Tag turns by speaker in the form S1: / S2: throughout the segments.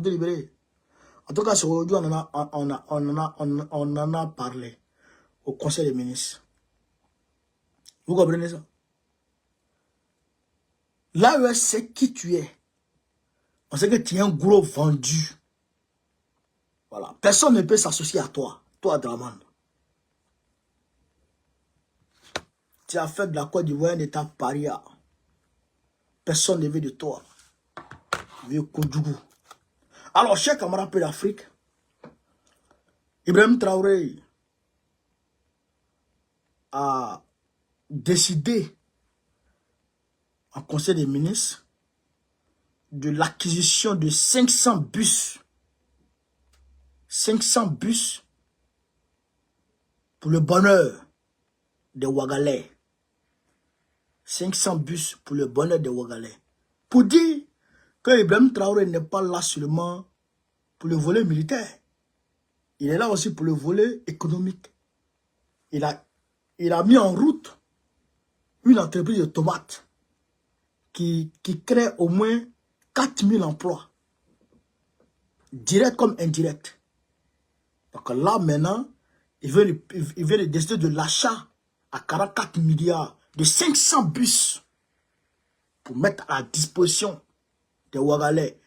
S1: délibéré. En tout cas, aujourd'hui, on en a parlé au Conseil des ministres. Vous comprenez ça? L'AES sait qui tu es. On sait que tu es un gros vendu. Voilà. Personne ne peut s'associer à toi. Toi, Draman. Tu as fait de la Côte d'Ivoire un état paria. Personne ne veut de toi. Vieux Koudjougou. Alors, chers camarades d'Afrique, Ibrahim Traoré a décidé en Conseil des ministres de l'acquisition de 500 bus. 500 bus pour le bonheur des Ouagalais. 500 bus pour le bonheur des Ouagalais. Pour dire que Ibrahim Traoré n'est pas là seulement pour le volet militaire. Il est là aussi pour le volet économique. Il a mis en route une entreprise de tomates qui crée au moins 4000 emplois. Direct comme indirect. Donc là maintenant, il veut décider de l'achat à 44 milliards de 500 bus pour mettre à la disposition des Ouagalais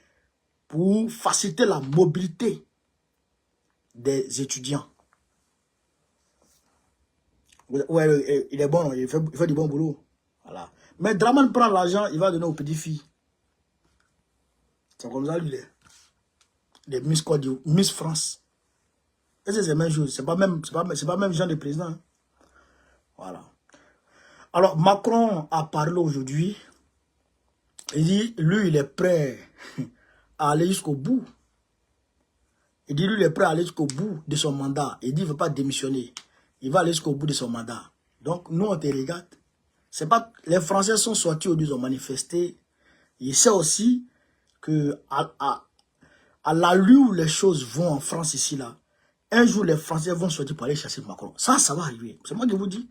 S1: pour faciliter la mobilité des étudiants. Ouais, il est bon, il fait du bon boulot. Voilà. Mais Draman prend l'argent, il va donner aux petites filles. C'est comme ça, lui, les Miss France. Et c'est la même chose. C'est pas même genre de président. Hein. Voilà. Alors, Macron a parlé aujourd'hui. Il dit, lui, il est prêt à aller jusqu'au bout. Il dit, lui, il est prêt à aller jusqu'au bout de son mandat. Il dit, il ne veut pas démissionner. Il va aller jusqu'au bout de son mandat. Donc, nous, on te regarde. C'est pas, les Français sont sortis aujourd'hui, ils ont manifesté. Il sait aussi que à l'allure où les choses vont en France ici, là, un jour, les Français vont sortir pour aller chasser Macron. Ça va arriver. C'est moi qui vous dis.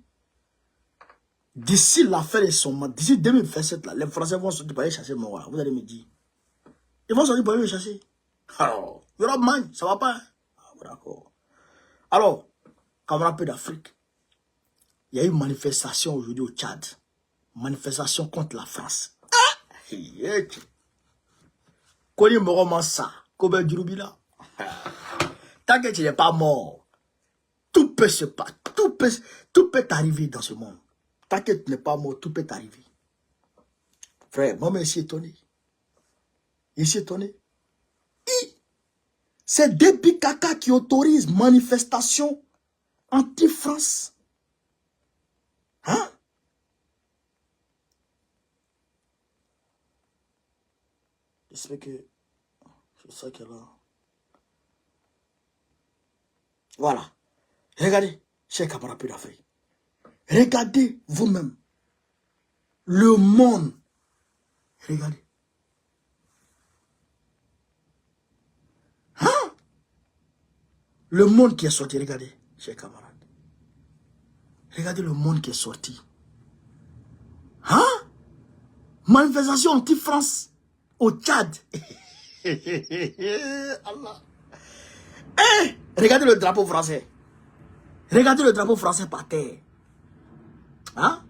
S1: D'ici l'affaire de son mandat, d'ici 2027, là, les Français vont sortir pour aller chasser Macron. Vous allez me dire. Ils vont sortir pour aller le chasser. Alors, Europe man, ça va pas. Hein? Ah, d'accord. Alors, camarades d'Afrique, il y a eu une manifestation aujourd'hui au Tchad. Manifestation contre la France. Ah! Koni Moromansa, Kobe Djourubila. Tant que tu n'es pas mort, tout peut se passer, tout peut arriver dans ce monde. Tant que tu n'es pas mort, tout peut arriver. Frère, moi, je suis étonné. Je suis étonné. C'est Déby Kaka qui autorise manifestation anti-France. Hein? J'espère que je sais qu'elle a... Voilà. Regardez, chers camarades d'Afrique. Regardez vous-même. Le monde. Regardez. Hein? Le monde qui est sorti, regardez, chers camarades. Regardez le monde qui est sorti. Hein? Manifestation anti-France au Tchad. Allah. Eh, regardez le drapeau français. Regardez le drapeau français par terre. Hein?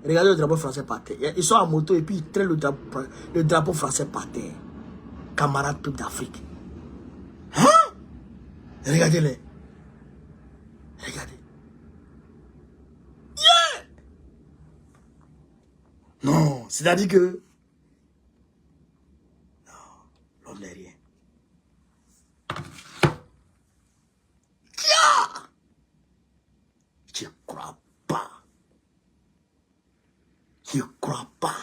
S1: Regardez le drapeau français par terre. Ils sont en moto et puis ils traînent le drapeau français par terre. Camarades peuple d'Afrique. Hein? Regardez-les. Regardez. Yeah! Non, c'est-à-dire que... Non, l'homme n'est rien. Je ne crois pas. Je ne crois pas.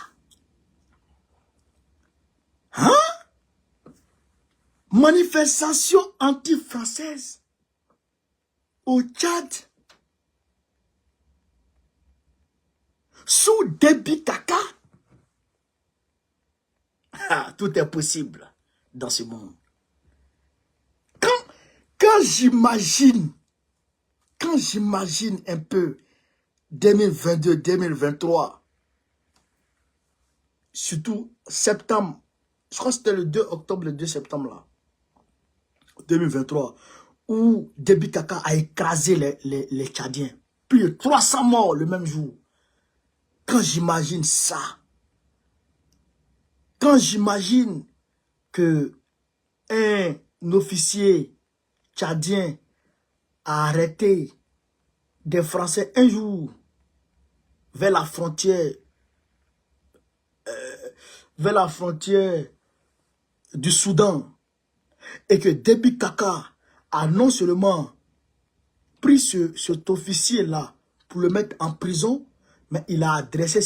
S1: Hein? Manifestation anti-française au Tchad. Sous Déby Kaka. Ah, tout est possible dans ce monde. Quand j'imagine un peu 2022, 2023, surtout septembre, je crois que c'était le 2 octobre, le 2 septembre là, 2023, où Déby Kaka a écrasé les Tchadiens. Plus de 300 morts le même jour. Quand j'imagine ça, quand j'imagine que un officier tchadien a arrêté des Français un jour vers la frontière du Soudan, et que Déby Kaka a non seulement pris cet officier-là pour le mettre en prison, mais il a adressé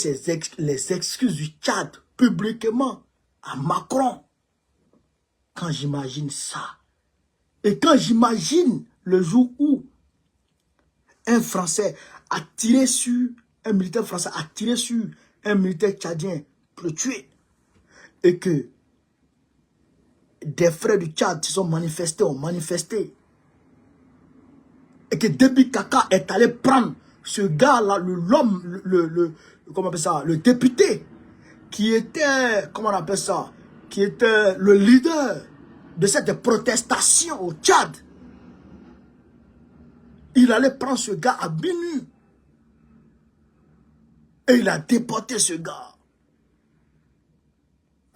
S1: les excuses du Tchad publiquement à Macron. Quand j'imagine ça, et quand j'imagine le jour où un Français a tiré sur, un militaire français a tiré sur un militaire tchadien pour le tuer, et que des frères du Tchad se sont manifestés, ont manifesté, et que Déby Kaka est allé prendre ce gars-là, l'homme, comment on appelle ça, le député, qui était, comment on appelle ça, qui était le leader de cette protestation au Tchad. Il allait prendre ce gars à minuit. Et il a déporté ce gars.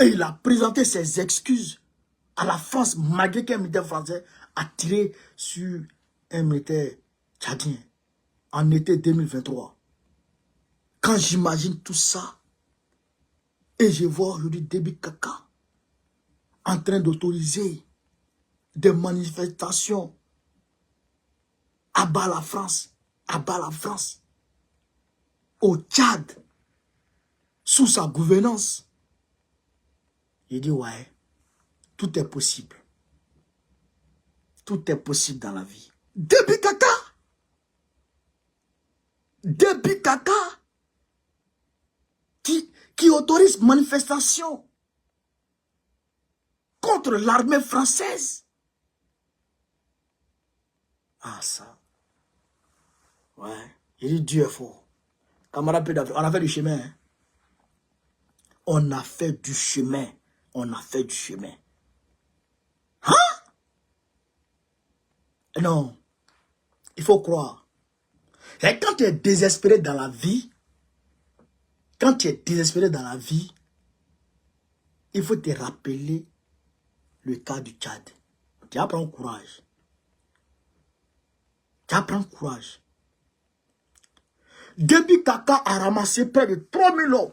S1: Et il a présenté ses excuses à la France, malgré qu'un militaire français a tiré sur un militaire tchadien en été 2023. Quand j'imagine tout ça, et je vois aujourd'hui Déby Kaka en train d'autoriser des manifestations à bas la France, au Tchad, sous sa gouvernance. Il dit ouais, tout est possible. Tout est possible dans la vie. Déby Kaka, qui autorise manifestation contre l'armée française. Ah ça. Ouais. Il dit Dieu est fort. Camarade, on a fait du chemin. Hein? On a fait du chemin. On a fait du chemin. Hein? Non. Il faut croire. Et quand tu es désespéré dans la vie, il faut te rappeler le cas du Tchad. Tu apprends courage. Déby Kaka a ramassé près de 3000 hommes.